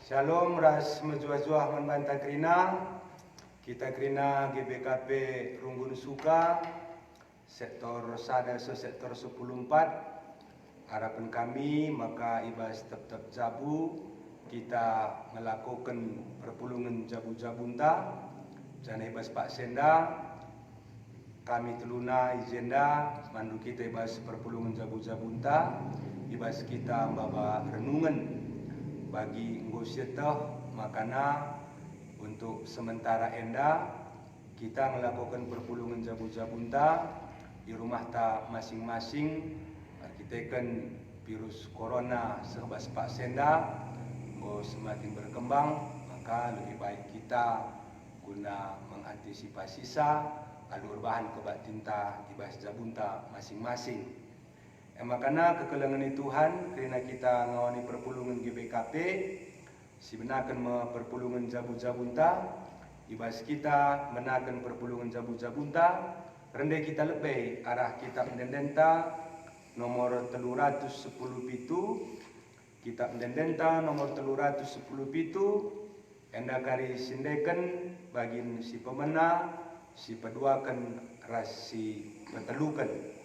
Shalom ras menjuah-juah membantah kerina. Kita kerina GBKP Runggun Suka sektor sada sektor 104. Harapan kami maka ibas tetap jabu kita melakukan perpulungan jabu-jabunta dan ibas Pak Senda kami teluna izenda mandu kita ibas perpulungan jabu-jabunta ibas kita bawa renungan bagi nggosyetah makana untuk sementara enda kita melakukan perpulungan jabu-jabunta di rumah ta masing-masing kita kan virus corona sebab Pak Senda semakin berkembang maka lebih baik kita guna mengantisipasi alur bahan kebat tinta ibas jabunta masing-masing. Makana kekelengan Tuhan kerana kita ngawani perpulungan GBKP sebenarnya perpulungan jabu-jabunta ibas kita menakan perpulungan jabu-jabunta rendah kita lebih arah kita mendendenta nomor 310 pitu kita mendendenta nomor 310 pitu enda kari sindekan bagi si pemena si peduakan ras si petelukan.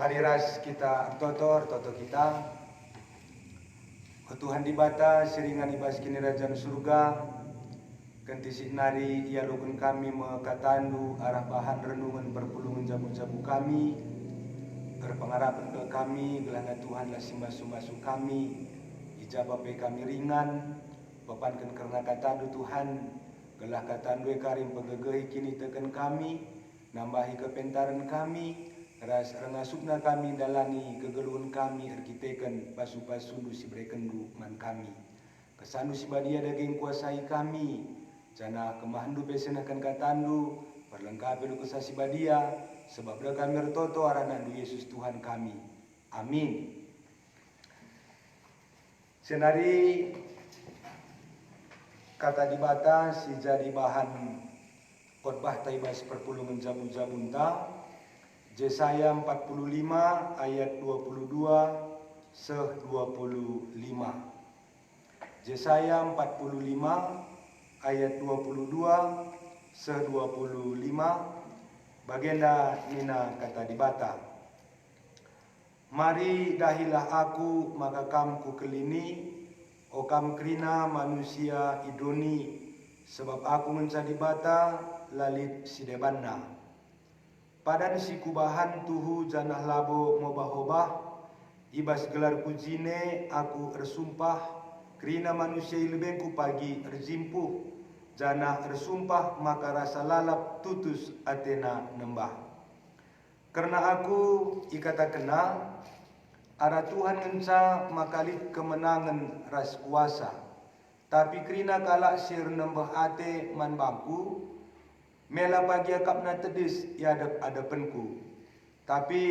Mariras kita toto kita Tuhan dibata seringan ibas kini rajaan surga kentisik nari ia lukun kami mekatandu arah bahan renungan perpulungan jabu-jabu kami berpengarapan ke kami gelana Tuhan lah simbah-sumbah kami ijabah pe kami ringan bepankan karena katandu Tuhan gelah katandu karim pegegehi kini tekan kami nambahi kepentaran kami ras rengasukna kami dalani kegeluhan kami arkitekan pasu-pasundu si brekendu man kami kesanu si badia daging kuasai kami jana kemahandu besenakan katandu perlengkapi lu kesasi badia, sebab dah kami retoto arana du Yesus Tuhan kami. Amin. Senari kata dibata si jadi bahan khotbah taibas perpulungan jabu-jabunta, Yesaya 45 ayat 22 seh 25. Yesaya 45 ayat 22 seh 25 bagenda nina kata dibata. Mari dahilah aku maka kam ku kelini, o kam krina manusia idoni, sebab aku mencari bata lalit sidebanna. Padan si kubahan tuhu janah labo mobah-obah, ibas gelar kujine aku ersumpah, krina manusia ilebengku pagi erzimpuh, janah ersumpah maka rasa lalap tutus atena nembah. Karena aku ikata kena, ada Tuhan ngenca makalit kemenangan ras kuasa, tapi krina kalak sir nembah ate man bangku, mela pagi akapna tedis iadap adapanku. Tapi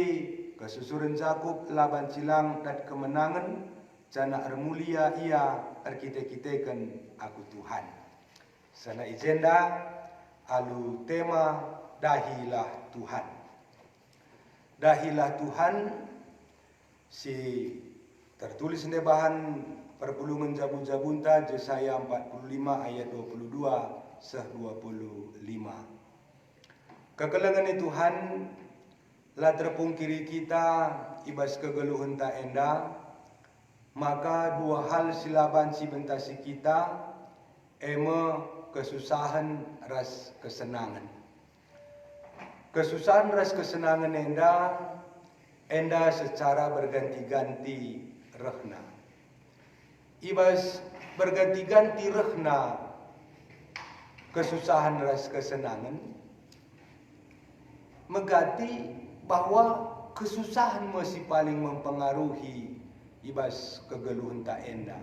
kesusuran Jakub laban cilang dan kemenangan, jana ermulia ia erkite-kiteken aku Tuhan. Sana ijenda alu tema dahilah Tuhan. Dahilah Tuhan si tertulis di bahan perpulungan jabu-jabunta Yesaya 45 ayat 22 seh 25. Kekelengan Tuhan lah terpungkiri kita ibas kegeluhan tak enda, maka dua hal silaban si bentasi kita, ema kesusahan ras kesenangan. Kesusahan ras kesenangan enda secara berganti-ganti rehna. Ibas berganti-ganti rehna kesusahan ras kesenangan, megati bahwa kesusahan masih paling mempengaruhi ibas kegeluhan tak enda.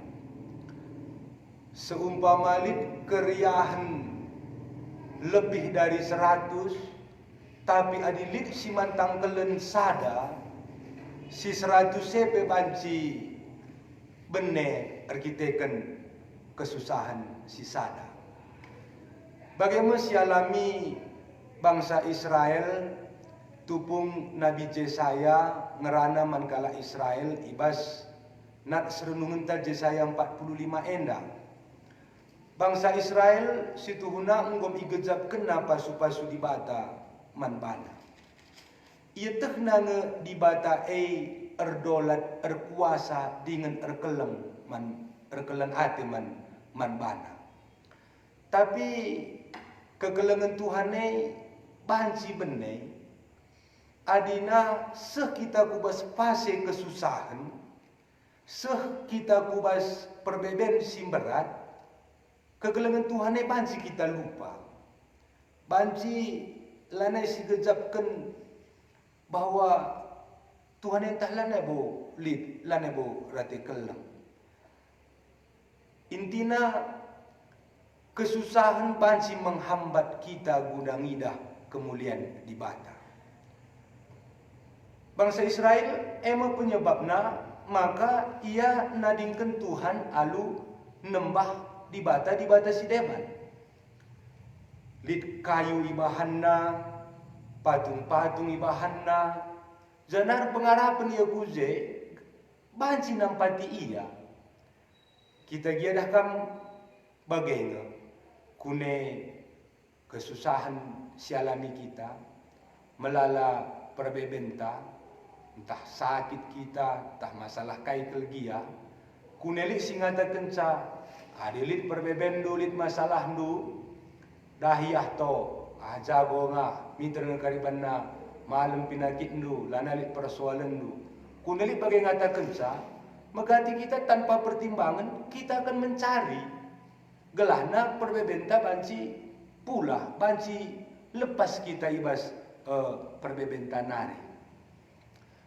Seumpama lip keriahan lebih dari 100, tapi adilit si mantang kelen sada, si 100 sepe banci bene arkiteken kesusahan si sada. Bagaimana si alami bangsa Israel tupung Nabi Yesaya ngerana mankala Israel ibas nak serenungan ta Yesaya 45 enda. Bangsa Israel situhuna enggom igejap kena pasu-pasu di bata man bana. Ia tekna nge di bata erdolat erkuasa dengan erkeleng man erkeleng ate man bana. Tapi kekelengan Tuhane banci bene adina seh kita kubas pase kesusahan, seh kita kubas perbeben simberat, kekelengan Tuhane banci kita lupa. Banci lanai si gejapkan bahwa Tuhan entah lanai bo lid, lanai bo rati kelang. Intina kesusahan banci menghambat kita guna ngidah kemuliaan di bata. Bangsa Israel emang penyebabna, maka ia nadingkan Tuhan alu nembah di bata si deban. Lid kayu ibahanna, patung-patung ibahanna, janar pengarapan ia kuze, banci nampati ia. Kita giadah kam bagaimana kune kesusahan sialami kita, melala perbebenta, entah sakit kita, entah masalah kaikel gia, kunelik singata kenca, adilit perbebendo lit masalah ndu, dahiyah to jago nga miter ngakariban na malam pinakit ndu lanalit persoalan ndu kunelit bagai ngata kenca megati kita tanpa pertimbangan kita akan mencari gelahna perbebenta banci pula banci lepas kita ibas perbebenta nari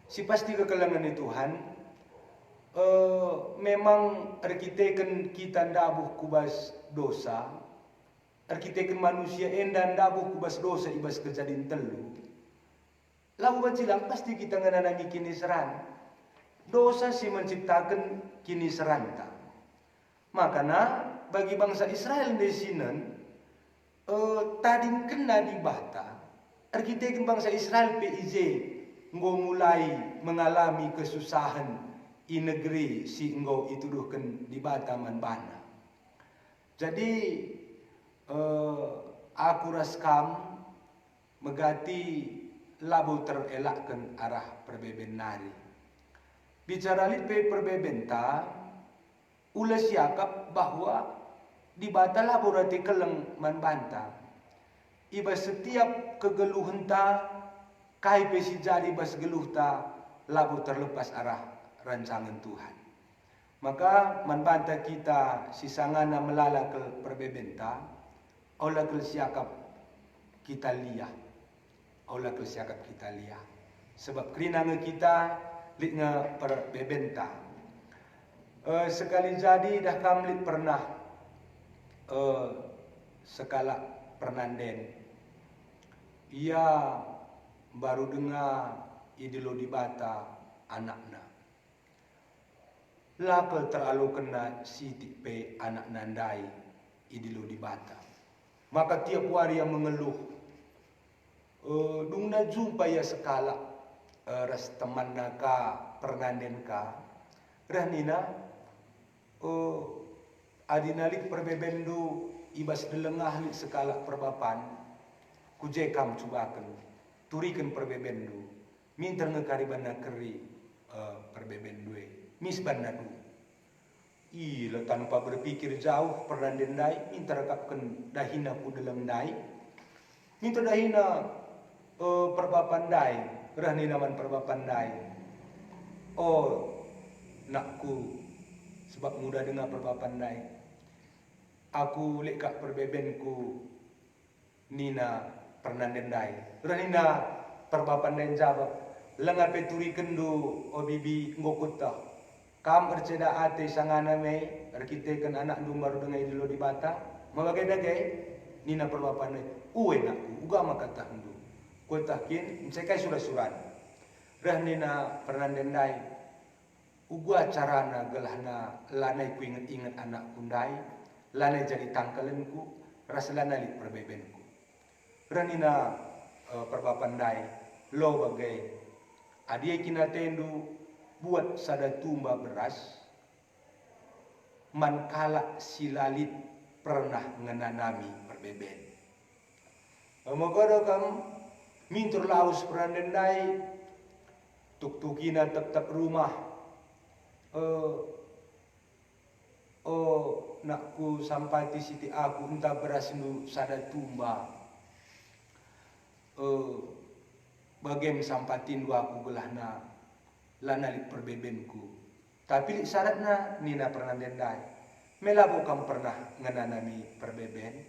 si pasti kekelangan Tuhan memang arkiteken kita ndabuh kubas dosa Arkiteken manusia endan dabu kubas dosa ibas kejadian telu. Lalu bacilang pasti kita ngananami kini seran. Dosa si menciptakan kini seranta. Makanya bagi bangsa Israel di sini tading kena di bata. Arkiteken bangsa Israel PIJ mulai mengalami kesusahan di negeri si engkau ituduhkan di bata manbana. Jadi aku raskam megati labu terelakkan arah perbeben nari. Bicara lipe perbeben ta, ulas yakap bahwa di bata labu rati keleng manbanta. Iba setiap kegeluhan ta, kai pesi jadi bas geluh ta, labu terlepas arah rancangan Tuhan. Maka manbanta kita sisangana melala ke perbeben ta, olah kel siakap kita liah. Olah kel siakap kita liah. Sebab kerinanga kita litnya perbebenta. Sekali jadi dah kamlit pernah sekala pernanden. Ia baru dengar idilo di bata anaknya. Lakal terlalu kena sitik pe anak nandai idilo di bata. Maka tiap hari yang mengeluh, dung na jumpa ya sekala ras teman naka pernanden ka, rahnina adinalik perbebendu ibas delengah lik sekala perbapan, kujekam cubakan, turikan perbebendu, minta ngekariban nakeri perbebendue, misban nadu. Ila tanpa berpikir jauh pernanden dai, minta rekapkan dahina ku dalam dai, minta dahina perbapan dai, rahni naman perbapan dai. Oh nakku, sebab mudah dengar perbapan dai. Aku lekak perbebenku nina pernanden dai. Rahina perbapan dai jawab, lengar peturi kendu o bibi ngokutah. Kam erceda ate sangana me arkiteken anak dumbar dengan idilo di bata magagai dagai nina perbapan uwe nakku uga makata hendu ko takin mencekai surat-surat rah nina pernandendai uga carana gelahna lanai ku ingat-ingat anak kundai lanai jadi tangkalenku ras lanai perbebenku rah nina perbapan dai lo bagai adia kina tendu buat sada tumba beras, mankala silalit pernah ngenanami perbeben. Moga kamu mintur laus pernandendai, tuk-tukina tetap rumah. Nakku sampati siti aku entah beras nu sada tumba. Bagem sampatin aku gelahna. Lanalik perbebenku. Tapi lik syaratna nina pernah dendai. Mela bukan pernah ngenanami perbeben.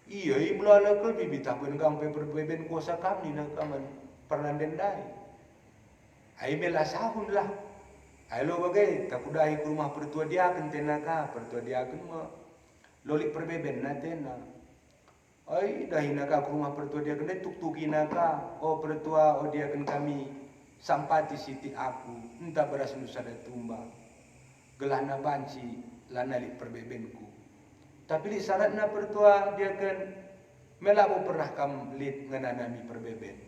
Iya, ibu lalakal bibi takun kampe perbeben kuasa kami nina kaman pernah dendai. Ai mela sahun lah. Ai lo bagai takudahi ke rumah pertua dia akan tenaka, pertua dia akan lolik perbeben na tena. Ai dahinaka ke rumah pertua dia akan tuk-tukinaka. Oh pertua, oh dia akan kami sampati siti aku entah beras nusa dan tumba gelahna banci lanalik perbebenku tapi di syaratna pertua dia kan melabu pernah kam lit ngananami perbeben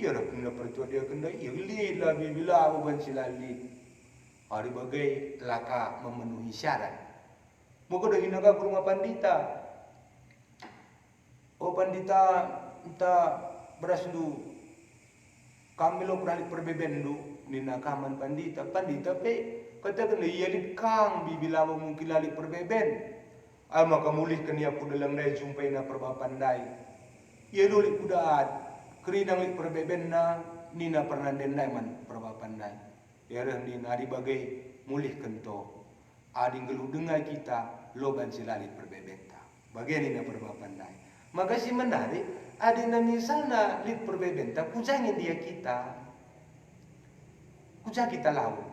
iya dah kena pertua dia kan iya lit lah bila aku banci lalit hari bagai laka memenuhi syarat moga dah hinaga ke rumah pandita oh pandita entah beras nu kami lo pernah perbeben du nina kaman pandita pe kata kena ia kang bibila mungkin lalik perbeben maka mulih kena aku dalam dai jumpai na perbapan dai ia dolik kudaat kerinang lik perbeben na nina pernah dendai man perbapan dai ya reh nina di bagai mulih kento ading geluh dengai kita lo bansi lalik perbeben ta bagai nina perbapan dai maka si menarik adina misalnya lit perbeben tak kujangin dia kita kujang kita laut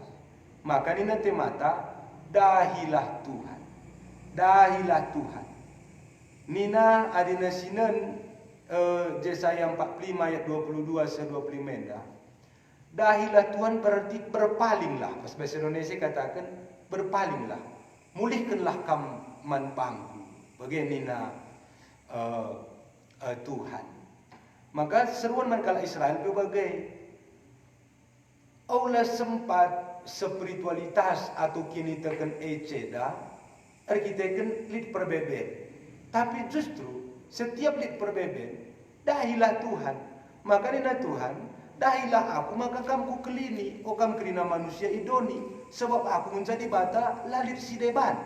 maka ni nanti mata dahilah Tuhan Nina adina sinan Yesaya 45 ayat 22 se 25 dah. Dahilah Tuhan berarti berpalinglah. Pas bahasa Indonesia katakan berpalinglah. Mulihkanlah kam manpangku. Beginilah Tuhan. Maka seruan mankala Israel berbagai Aula sempat spiritualitas atau kini tekan eceda arkiteken lit perbeben. Tapi justru setiap lit perbeben dahilah Tuhan. Maka nina Tuhan dahilah aku maka kamu kelini o kamu kelina manusia idoni sebab aku menjadi bata lalit si deban.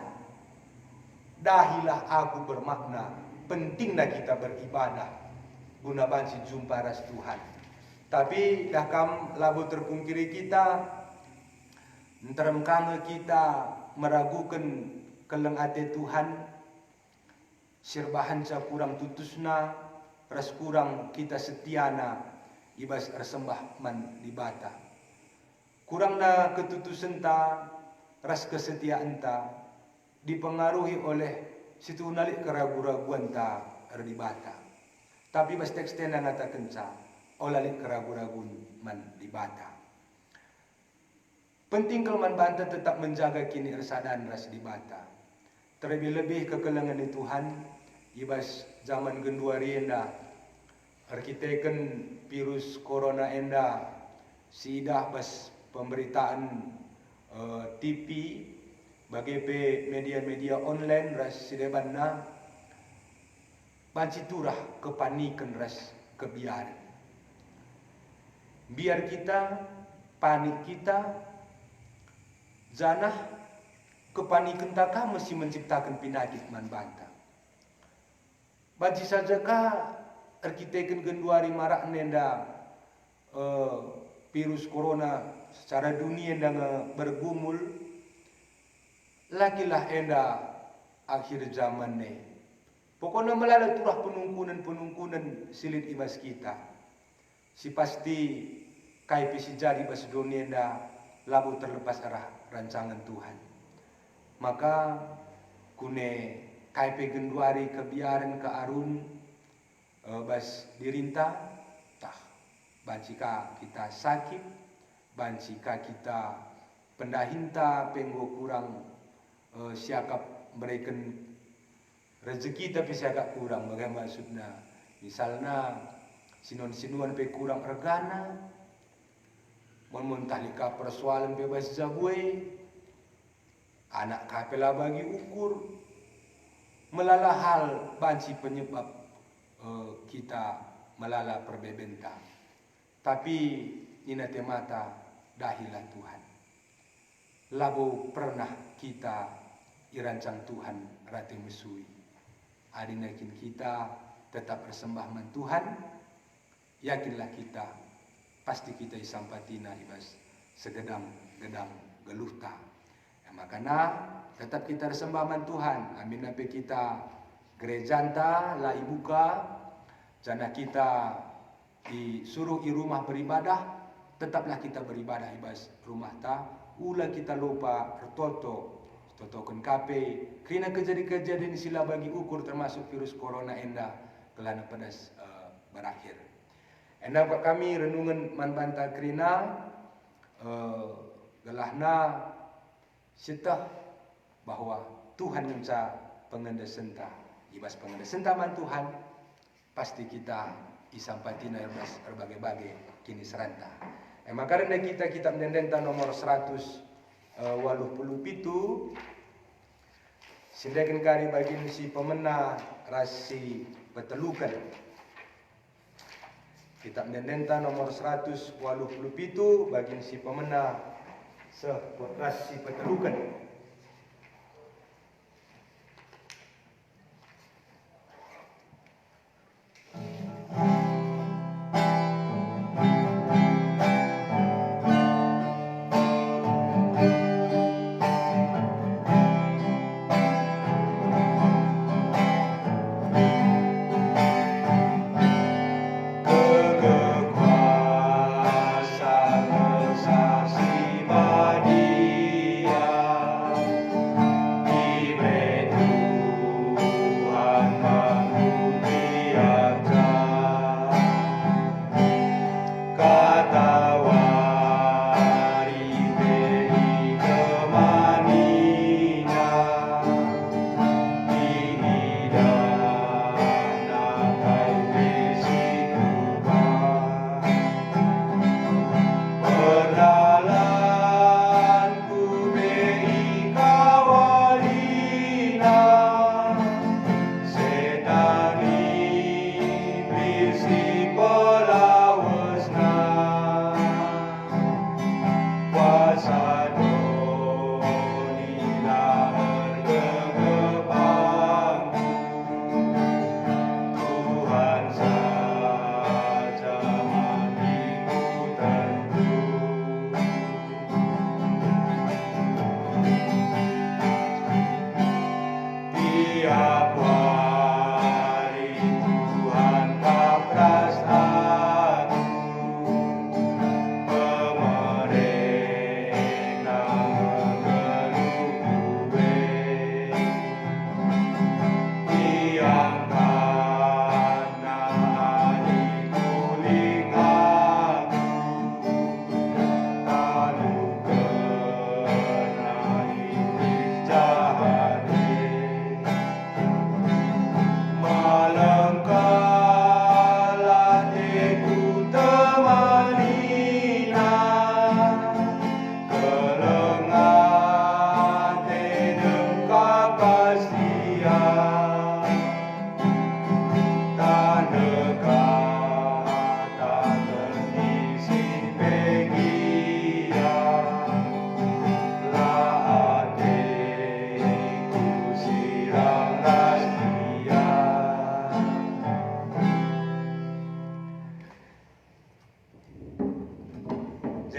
Dahilah aku bermakna pentinglah kita beribadah guna bansi jumpa ras Tuhan. Tapi dah kam labu terpungkiri kita, nterem kange kita meragukan keleng ate Tuhan, sirbahan ca kurang tutusna, ras kurang kita setiana, ibas resembah man dibata. Kurang na ketutusan ta, ras kesetiaan ta, dipengaruhi oleh situ nalik keraguan-raguan ta dibata. Tapi bas teksten na ngata kenca, olalik keraguan-raguan man dibata. Penting kalau man banta tetap menjaga kini ersadan ras dibata. Terlebih-lebih kekelengan di Tuhan, ibas zaman genduari enda, arkiteken virus corona enda, sidah bas pemberitaan TV, bagi media-media online ras sideban na, banci turah kepanikan ras kebiaran. Biar kita, panik kita, zanah kepanikan taka mesti menciptakan penyakit man banta. Banci saja ka arkiteken genduari marak nenda virus corona secara dunia yang bergumul, lakilah enda akhir zaman ne. Pokoknya melalui turah penungkunan silit ibas kita. Si pasti kai pisi jari bas dunia enda labu terlepas arah rancangan Tuhan. Maka kune kai pe genduari kebiaran ke arun bas dirintah tah bancika kita sakit, bancika kita pendahinta penggo kurang siakap berikan rezeki tapi siakap kurang. Bagaimana maksudnya? Misalnya sinuan pe kurang regana, memuntahlika persoalan bebas jabue, anak kapela bagi ukur, melala hal banci penyebab kita melala perbebenta. Tapi nina temata dahilah Tuhan. Labu pernah kita irancang Tuhan rati mesui. Adi nakin kita tetap bersembah man Tuhan. Yakinlah kita pasti kita isampatina ibas segedam-gedam geluhta. Makanya tetap kita bersembah man Tuhan. Amin nape kita gerejanta la ibuka, jana kita disuruh di rumah beribadah, tetaplah kita beribadah ibas rumah ta. Ula kita lupa tertoto totokan kape kerana kejadian-kejadian sila bagi ukur termasuk virus corona enda kelana pedas berakhir. Enda buat kami renungan man banta kerana gelahna sitah bahwa Tuhan menca pengendasan ta ibas pengendasan ta man Tuhan pasti kita isampatina ibas berbagai-bagai kini seranta. Maka rendah kita kitab mendenta nomor 187 sindakan kari bagi si pemena rasi petelukan. Kitab mendenta nomor 187 bagi si pemena rasi petelukan.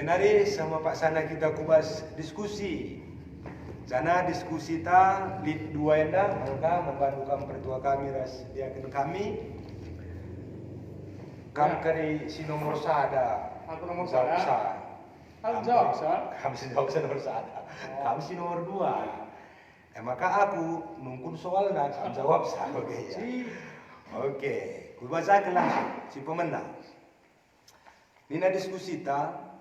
Senari sama Pak Sana kita kubas diskusi. Sana diskusi ta lid dua enda maka membantu kami pertua kami ras diaken kami. Kami kari si nomor sada. Aku nomor sada. Aku jawab sa. Kami si jawab nomor sada. Kami si nomor dua. Maka aku nungkun soal dan kami jawab sa. Oke. Oke. Kubacakan langsung si pemenang. Nina diskusi ta.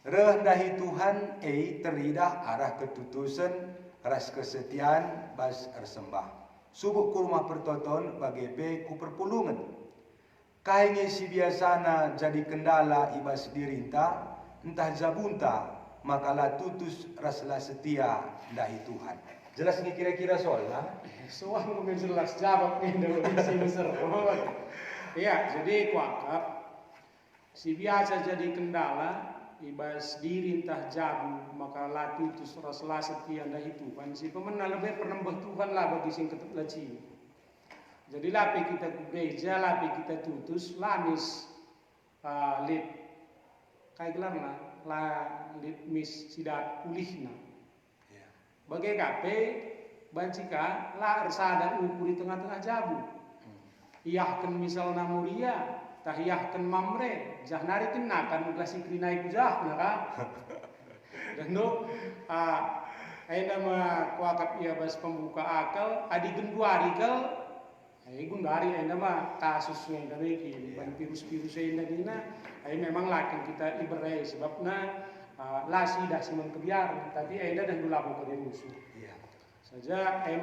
Rendahi Tuhan teridah arah ketutusan ras kesetiaan bas ersembah. Subuk ku rumah pertoton bagi pe ku perpulungan. Kainge si biasana jadi kendala ibas dirinta, entah jabunta, makalah tutus raslah setia dahi Tuhan. Jelas nih kira-kira soalnya? Soal mungkin jelas jawab nih dari si besar. Iya, jadi kuangkap si biasa jadi kendala ibas diri entah jabu maka latu itu suraslah setia dah itu kan si pemenang lebih penembah Tuhan lah bagi sing ketep laci. Jadi lapi kita gereja lapi kita tutus lamis lid kayak gelar la lid mis sidat pulihna. Bagai kape bancika la ersada ukur di tengah-tengah jabu. Iyahkan misalna mulia tahiyahkan mamre jahnari kenakan uglasi krinai bujah naka dan no ay nama kuakap ia bas pembuka akal adi genduari kal ay gundari ay nama kasus yang dari ban virus-virus yang dina ay memang lakin kita iberai sebabna lasi dah simon kebiar tapi ay dan dulaku ke musuh saja ay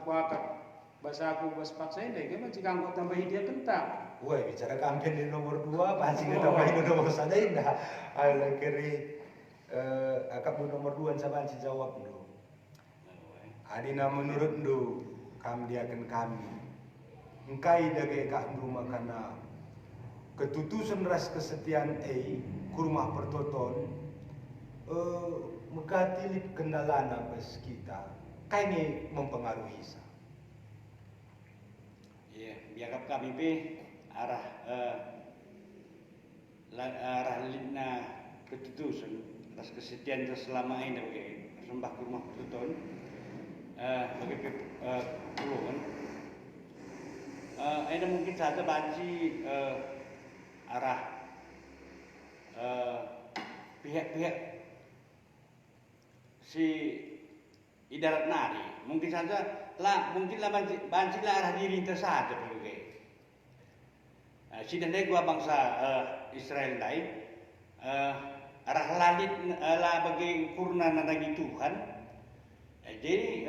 kuakap bahasa aku bahasa paksa ini, gimana jika angkot tambahin dia kentang? Woi, bicara kampanye di nomor 2, pasti kita tambahin di nomor 1 indah. Ayo kiri, akak nomor 2 saban si jawab do. Adina menurut do, kami diakan kami. Engkai dage kak do makana ketutusan ras kesetiaan kurmah pertoton, mekatilip kendalana bas kita, kayaknya mempengaruhi sa. Biarkan kami pe arah lina ketutusan atas kesetiaan selama ini bagi sembah ke rumah pertutuan bagi puluhan ada mungkin saja banci arah pihak-pihak si idarat nari mungkin saja mungkin banci lah arah diri tersaja begitu. Sidandai gua bangsa Israel lain arah lalit lah bagi purna nanagi Tuhan. Jadi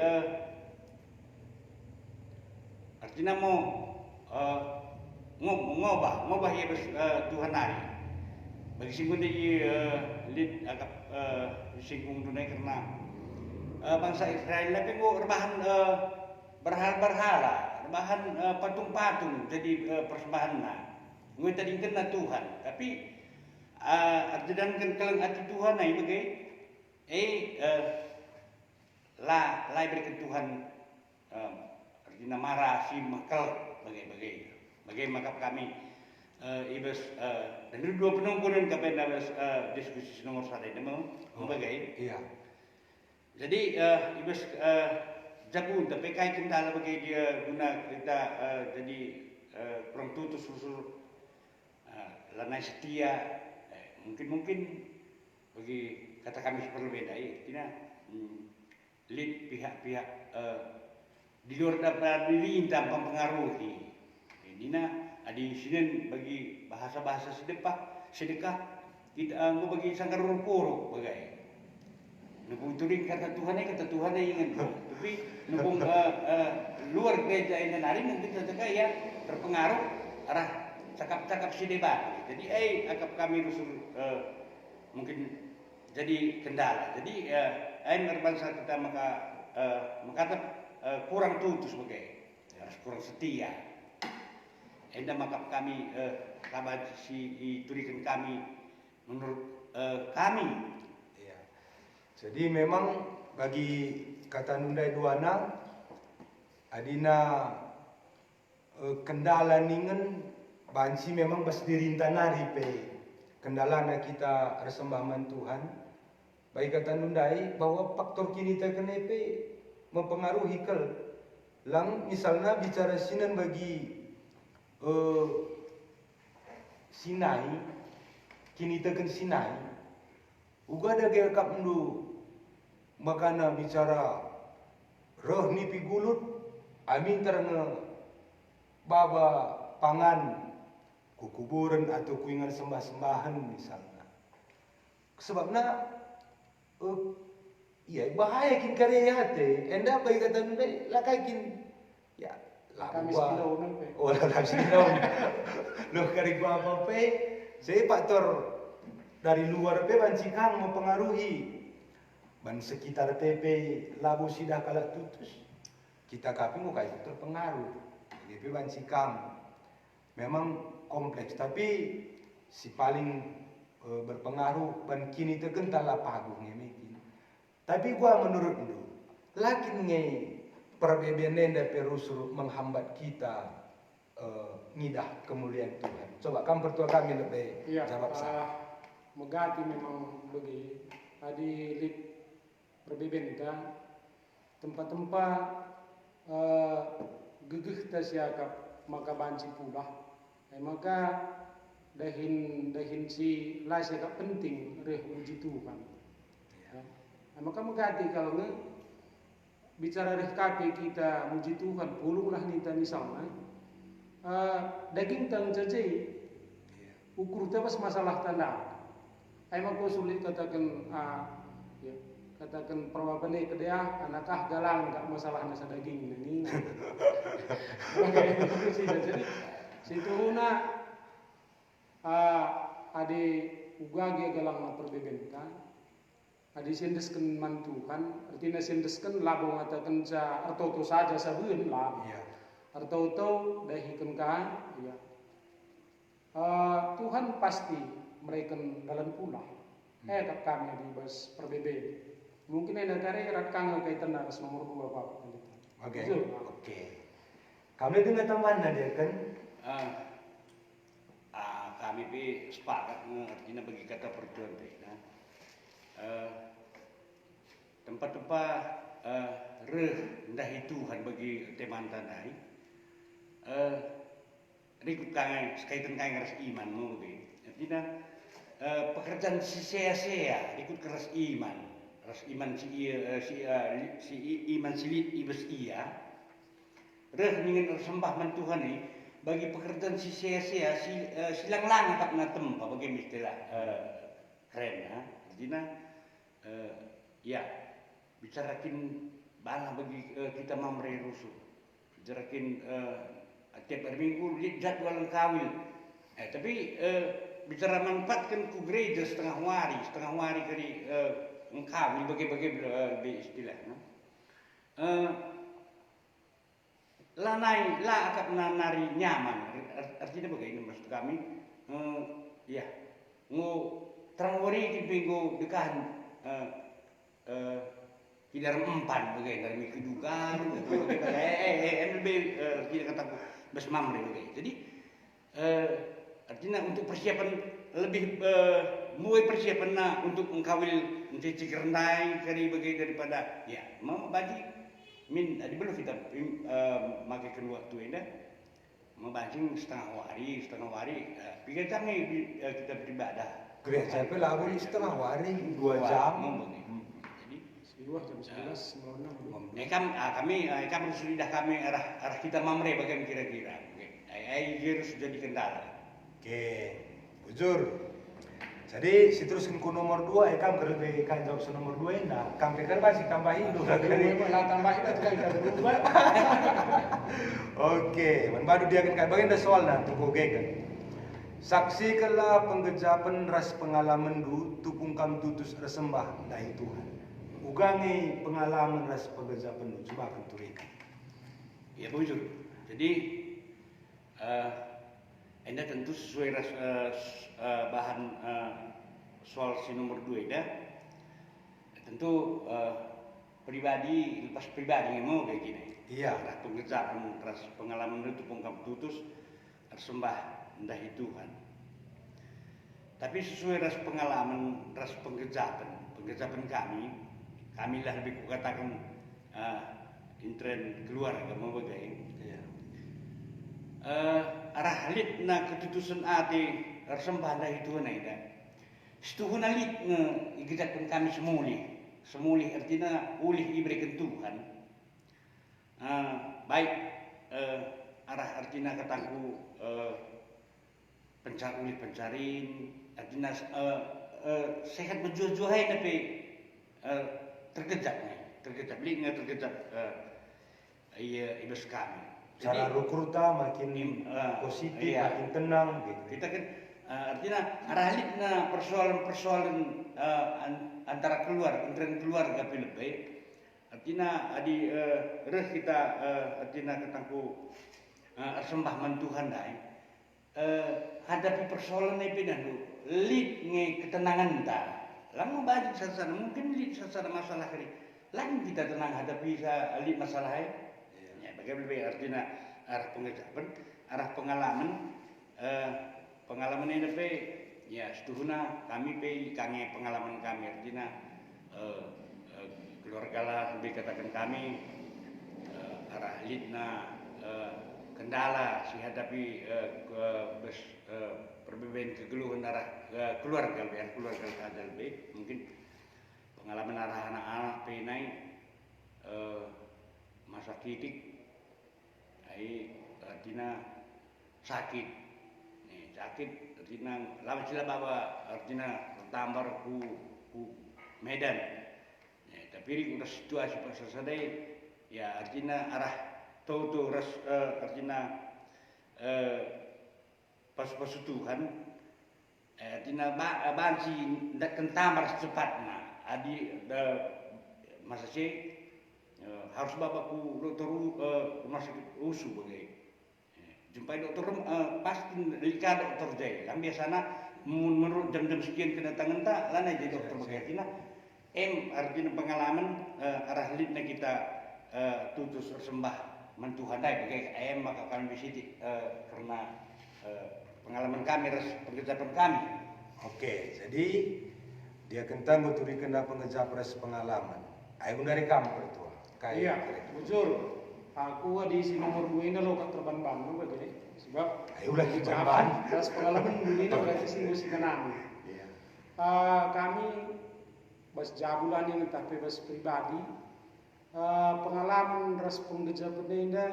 artinya mau ngobah ya Tuhan hari. Bagi singgung di lid agak singgung dunia karena bangsa Israel tapi gua rebahan berhala, rebahan patung-patung jadi persembahan. Gue tadi kena Tuhan, tapi dan kelang hati Tuhan na ibagai lai berikan Tuhan artinya marah si makal bagai maka kami ibas dan itu dua penunggunan kami dalam diskusi nomor 1 ini mau bagai iya. Jadi ibas jago tapi kai kendala bagai dia guna kita jadi kurang tutus susul lanai setia mungkin bagi kata kami perlu beda tidak lead pihak-pihak di luar dapat diri tanpa mempengaruhi ini di sini bagi bahasa-bahasa sedekah kita bagi sangkar puro bagai nubung turing kata Tuhan ingin tapi nubung luar gereja ini nari mungkin saja ya terpengaruh arah cakap-cakap si debat. Jadi akap kami rusul mungkin jadi kendala. Jadi berbangsa kita maka kurang tutus bagai harus kurang setia. Enda maka kami kabar si turikan kami menurut kami. Iya. Jadi memang bagi kata Nundai Duana adina kendala ningen banci memang bas dirinta nari pe kendala na kita resembahman Tuhan. Baik kata nundai bahwa faktor kini kita kenepe mempengaruhi kel. Lang misalnya bicara sinan bagi Sinai, kini tekan Sinai, uga ada gaya kap ndu makana bicara roh ni pigulut, amin terang baba pangan kukuburan atau kuingan sembah-sembahan misalnya. Sebabnya iya bahaya kin karya hati. Enda baik kata nundai lakai kin ya Kami gua. sekilo pe. Oh lah sekilo. Loh kari gua apa pe? Saya faktor dari luar pe bancikang mempengaruhi. Ban sekitar TP labu sidah kalah tutus. Kita kapi mau kayak terpengaruh. Jadi bancikang memang kompleks tapi si paling berpengaruh ban kini terkental apa agungnya mekin. Tapi gua menurut lu, lakin nge perbedaan dan perusur menghambat kita ngidah kemuliaan Tuhan. Coba kamu pertua kami lebih Iya, jawab saya. megati memang bagi tadi lip berbeda tempat-tempat gegeh ta siakap maka banci pula. Maka dahin si lai siakap penting reh uji Tuhan. Ya. Maka megati kalau nge bicara reh kape kita muji Tuhan pulunglah nita misalnya daging tang jajai ukur tebas masalah tanda. Emang kau sulit katakan ya, katakan perwabane kedea anakah galang tak masalah nasa daging ini. Jadi situ huna ade ugage galang na perbebenta. Adi sendeskan mantukan, artinya sendeskan labo ngatakan sa arto saja sabun lah. Iya. Arto dahikan kan, ya. Tuhan pasti mereka dalam pula. Tak kami di bas perbedaan. Mungkin ada kare rakang kaitan atas nomor 2 Pak. Oke. Betul. Oke. Kami dengan teman dia kan Kami pi sepakat artinya bagi kata perjuangan nah. Tempat-tempat rendah Tuhan bagi teman tanai rikut kangen sekaitan kangen ras iman mungkin artinya pekerjaan si sia-sia ikut keras iman ras iman si iman silit ibes iya reh ingin sembah man Tuhan ni bagi pekerjaan si sia-sia silang lang tak na tempa bagi istilah keren ya artinya ya bicarakin bala bagi kita mamre rusuh bicarakin tiap hari minggu jadwal kawin tapi bicara manfaatkan ku gereja setengah hari kali kawin bagi istilah lanai la akap nari nyaman artinya bagaimana maksud kami ya ngo terangwari di minggu dekan tidak empan bagaimana dari kedugaan lebih tidak kata bes mamre bagaimana jadi artinya untuk persiapan lebih mulai persiapan untuk mengkawil mencuci kerendai kari bagai daripada ya membagi min di belum kita makai kedua tu ini membacing setengah hari pikir kami kita beribadah gereja pe labu ni setengah hari 2 jam. Jadi Dua jam 11 malam. kami sudah kami arah kita mamre bagaimana kira-kira. Harus jadi kendala. Oke, bujur. Jadi si teruskan ku nomor 2 kam kerbe kan jawab se nomor 2 enggak. Kam pikir masih tambahin dulu kali. Lah tambahin itu kan kita berubah. Oke, man baru dia kan bagian dah soal nah tuku kan. Saksi kala penggejapan ras pengalaman du tupung kam tutus resembah dari Tuhan. Ugangi pengalaman ras penggejapan du coba akan turikan. Ya bujur. Jadi anda tentu sesuai bahan soal si nomor 2 dah. Tentu pribadi lepas pribadi mau kayak gini. Iya. Pengejapan ras pengalaman itu pungkam tutus tersembah ndahi Tuhan. Tapi sesuai ras pengalaman, ras penggejapan kami lah lebih kukatakan intren keluarga mau bagai. Iya. Arah halit na ketutusan ati sembah itu na ida. Setuhun halit igejatkan kami semuli artinya ulih diberikan Tuhan. Baik arah artinya kataku pencarin artinya sehat berjuah-juahai tapi terkejap beli nggak terkejap iya ibas kami. Cara Jadi, rekruta makin positif, iya. makin tenang gitu. Kita kan artinya arahnya persoalan antara keluarga lebih artinya adi kita artinya ketangku sembah mantuhan dai hadapi persoalan ini dulu lid nge ketenangan dah lama banyak sasana mungkin lid sasana masalah kali lain kita tenang hadapi lid masalah ya bagaimana lebih artinya arah pengalaman ini pe ya setuhuna kami pe kange pengalaman kami artinya keluarga lah lebih katakan kami arah lidna kendala si hadapi perbedaan kegeluhan arah keluarga ada lebih mungkin pengalaman arah anak-anak pe naik masa titik artinya sakit artinya lawan sila bawa artinya tambah ku Medan tapi udah situasi pasasadai ya artinya arah tuh ras artinya pas Tuhan artinya bansi ndak kentamar secepatnya adi masa sih harus bapakku dokter rumah sakit USU bagai jumpai dokter pasti lika dokter jai yang biasanya menurut jam-jam sekian kedatangan tak lana jadi dokter bagai artinya artinya pengalaman arah lidnya kita tutus sembah mentuhan dai bagai maka kami bisiti karena pengalaman kami pengejapan kami. Oke, jadi dia kentang uturi kena pengejap res pengalaman. Ayo dari kamu itu. Iya, jujur. Aku di sini nomor 2 ini lo kat terban bang bagai sebab ayo lagi jawaban. Das pengalaman ini berarti sih musik kenang. Iya. Kami bas jabulan ini tapi bas pribadi pengalaman ras penggejapan ini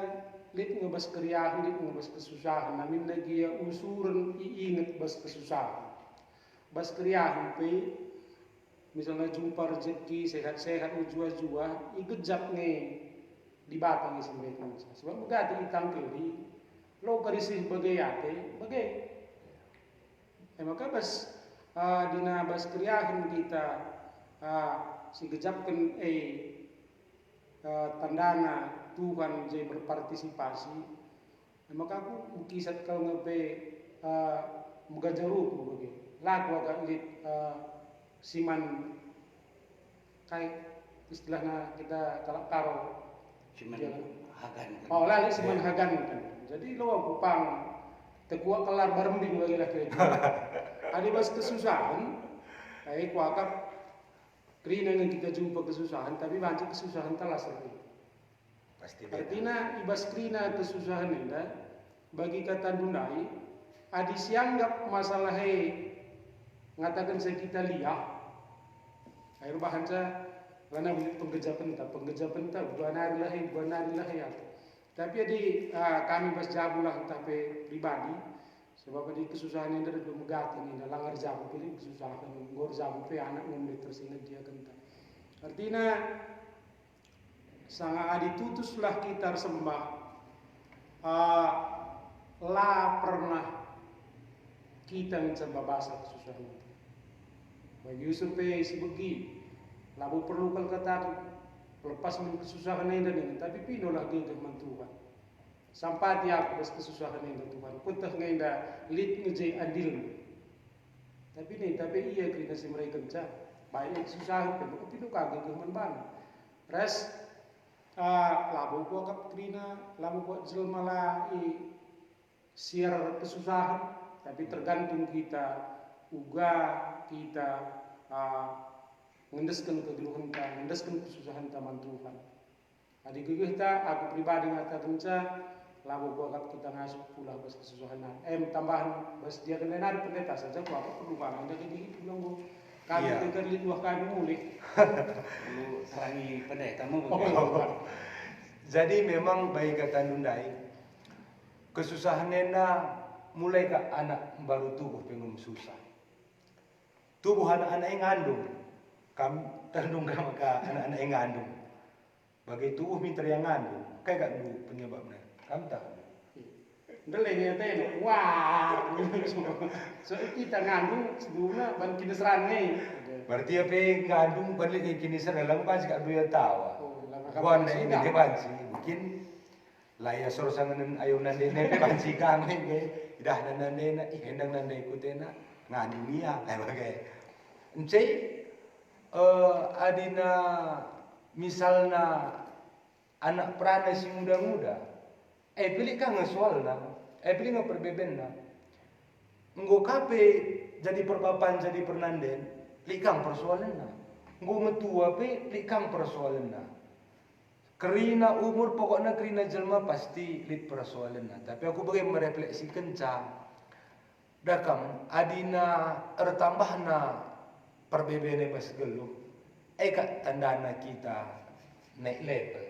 lit ngebas keriahan, lit ngebas kesusahan. Namin lagi ya usuran ingat bas kesusahan. Bas keriahan pe misalnya jumpa rezeki sehat-sehat ujua-jua igejap nih di batang isi mereka sebab berganti itang kiri lo karisih bagai ate bagai maka bas dina bas kriahan kita si gejapkan tandana Tuhan jadi berpartisipasi maka aku kisat kau ngepe mugajaru bagai lagu agak lit siman kayak istilahnya kita kalau karo Siman hagan. Oh lali siman hagan kan. Jadi lo kupang tekua kelar barembing lagi lah kira. Ada bas kesusahan, kayak kuakap krina yang kita jumpa kesusahan, tapi banyak kesusahan telah selesai. Pasti. Artinya ibas krina kesusahan ini bagi kata Dundai, adi sianggap masalah ngatakan saya kita lihat air bahan saya karena penggejapan tak dua nari lah ya tapi di kami pas jabulah tapi pribadi sebab di kesusahan yang dari megatin ini langar jabu pilih kesusahan ngor jabu pe anak ngombe tersingat dia kenta artinya sangat adi tutuslah kita sembah lah pernah kita mencoba bahasa kesusahan itu bagi Yusuf si begi labu perlu kalau kata lepas min kesusahan ini tapi pinolah dia dengan Tuhan sampai dia bas kesusahan ini Tuhan kutah ngenda lit ngejai adil tapi iya kena si mereka kencang baik kesusahan tapi pino kagak keman ban res labu gua kap krina labu gua jelma siar kesusahan tapi tergantung kita uga kita ngendeskan kegeluhan ta, ngendeskan kesusahan ta man Tuhan. Adi kita aku pribadi ngata tunca lagu gua kat kita ngasuh pula bas kesusahan. Tambahan bas dia kena ada pendeta saja gua apa perlu banget jadi bilang gua kami Iya. dengar dua kami mulai. Lu serangi pendeta mu Oh, Jadi memang baik kata Nundai, kesusahan nena mulai ke anak baru tubuh pengen susah. Tubuh anak-anak yang ngandung, kami terdung ke anak-anak yang ngandung. Bagi tubuh minta yang ngandung, kayak gak dulu penyebabnya. Kamu tahu? Delenya teh wah. So kita ngandung sebelumnya ban kita serangai. Berarti apa yang ngandung balik ke kini serang pasti gak dulu yang tahu. Oh, lama Bukan kapan ini sudah. dia banci, mungkin laya sor sangan ayunan dene banci kami ke, dah nana dena, hendang nana ikutena ngandung dia, bagai. Encai adina misalnya anak perana si muda-muda, pilih kan ngesoal pilih ngeperbeben nggo kape jadi perpapan jadi pernanden, likang persoalan nggo metua pe likang persoalan kerina umur pokoknya kerina jelma pasti lit persoalan tapi aku bagi merefleksikan dakam adina ertambahna perbebene pas geluh kak tandana kita naik level.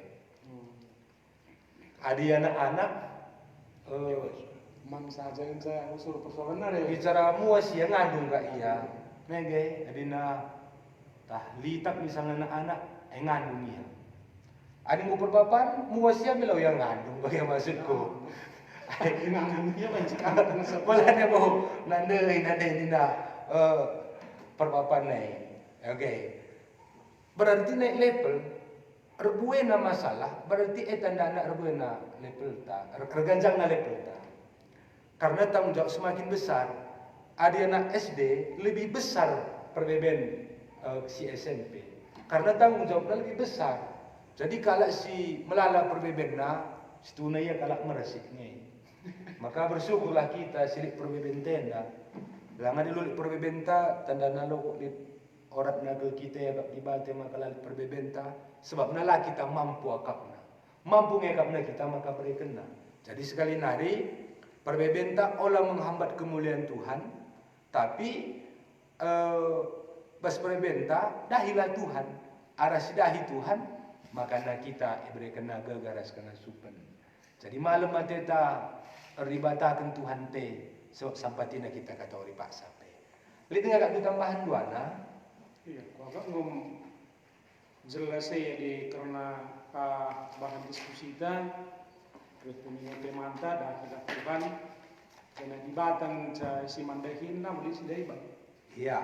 Adi anak-anak Man saja yang saya usul persoalan ada. bicara muas ya ngandung kak iya nege adina tahlitak misalnya anak-anak ngandung iya adi mau perpapan muas ya bilau yang ngandung bagaimana maksudku Ngandungnya banyak sekali. Wala na mo nanday nina perpapan naik. Oke. Berarti naik level rebuena masalah berarti tanda anak rebuena level ta. Kerganjang na level ta. Karena tanggung jawab semakin besar. Ada anak SD lebih besar perbedaan si SMP. Karena tanggung jawabnya lebih besar. Jadi kalau si melala perbedaan situ ya kalau meresiknya. Maka bersyukurlah kita silik perbebentena. Langan dilulik perbebenta tanda nalo di orat nagel kita ya di bate maka lalit perbebenta sebab nala kita mampu akapna. Mampu ngekapna kita maka berkena. Jadi sekali nari perbebenta olah menghambat kemuliaan Tuhan, tapi pas perbebenta dahilah Tuhan, aras dahi Tuhan, maka kita berikan naga garas kena supen. Jadi malam mateta ribatakan Tuhan te sebab sampatina kita kata ori paksa pe. Lihat enggak aku tambahan dua Iya, gua agak ngom jelas ya di karena bahan diskusi kita terus punya temanta dan kita Tuhan karena di batang si mandahin beli si dai bang. Iya.